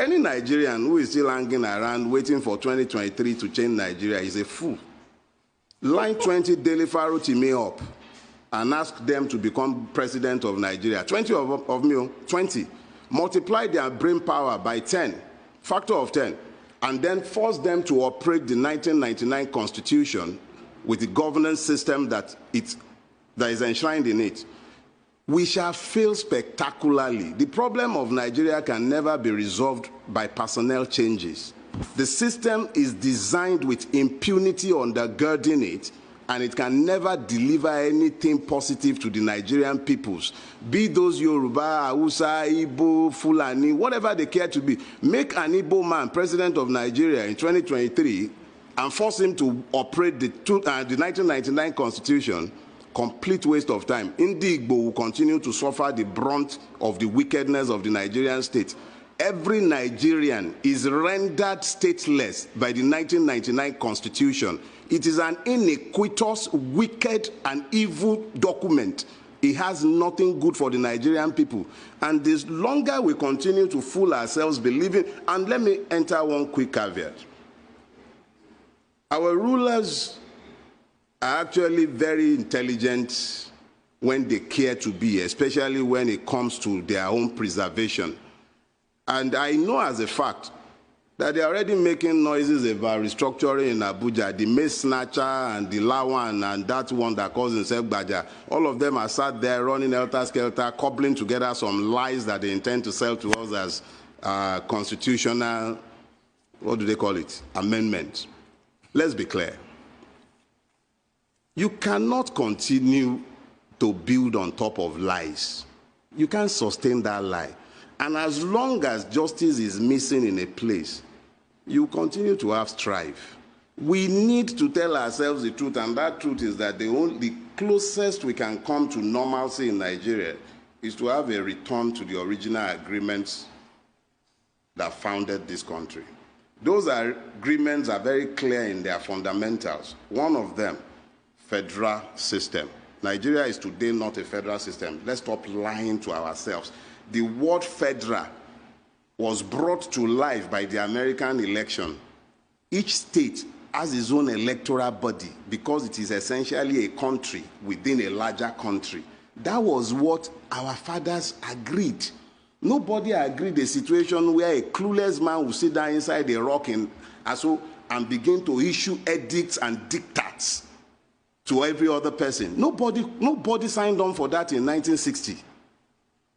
Any Nigerian who is still hanging around waiting for 2023 to change Nigeria is a fool. Line 20 Daily Faro me up and ask them to become president of Nigeria. 20 of me, 20. Multiply their brain power by 10, factor of 10, and then force them to operate the 1999 Constitution with the governance system that is enshrined in it. We shall fail spectacularly. The problem of Nigeria can never be resolved by personnel changes. The system is designed with impunity undergirding it, and it can never deliver anything positive to the Nigerian peoples. Be those Yoruba, Hausa, Igbo, Fulani, whatever they care to be. Make an Igbo man president of Nigeria in 2023 and force him to operate the 1999 Constitution. Complete waste of time. Igbo will continue to suffer the brunt of the wickedness of the Nigerian state. Every Nigerian is rendered stateless by the 1999 Constitution. It is an iniquitous, wicked, and evil document. It has nothing good for the Nigerian people. And the longer we continue to fool ourselves believing, and let me enter one quick caveat. Our rulers are actually very intelligent when they care to be, especially when it comes to their own preservation. And I know as a fact that they are already making noises about restructuring in Abuja. The Mace Snatcher and the Lawan and that one that calls himself Baja, all of them are sat there running helter-skelter, cobbling together some lies that they intend to sell to us as constitutional, what do they call it, amendments. Let's be clear. You cannot continue to build on top of lies. You can't sustain that lie. And as long as justice is missing in a place, you continue to have strife. We need to tell ourselves the truth, and that truth is that the closest we can come to normalcy in Nigeria is to have a return to the original agreements that founded this country. Those agreements are very clear in their fundamentals. One of them, federal system. Nigeria is today not a federal system. Let's stop lying to ourselves. The word federal was brought to life by the American election. Each state has its own electoral body because it is essentially a country within a larger country. That was what our fathers agreed. Nobody agreed a situation where a clueless man will sit down inside a rock and begin to issue edicts and diktats to every other person. Nobody signed on for that in 1960.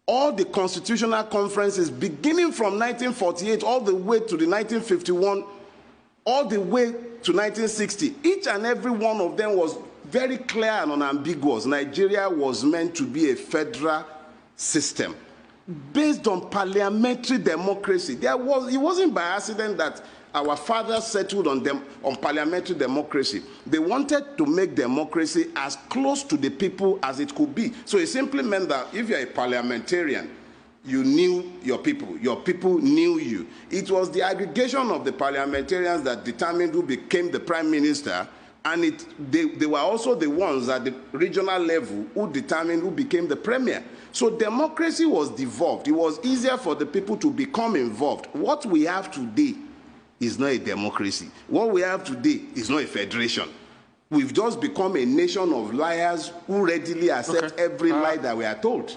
All the constitutional conferences, beginning from 1948 all the way to the 1951, all the way to 1960, each and every one of them was very clear and unambiguous. Nigeria was meant to be a federal system based on parliamentary democracy. It wasn't by accident that our fathers settled on parliamentary democracy. They wanted to make democracy as close to the people as it could be. So it simply meant that if you're a parliamentarian, you knew your people knew you. It was the aggregation of the parliamentarians that determined who became the prime minister, and they were also the ones at the regional level who determined who became the premier. So democracy was devolved. It was easier for the people to become involved. What we have today is not a democracy. What we have today is not a federation. We've just become a nation of liars who readily accept every lie that we are told.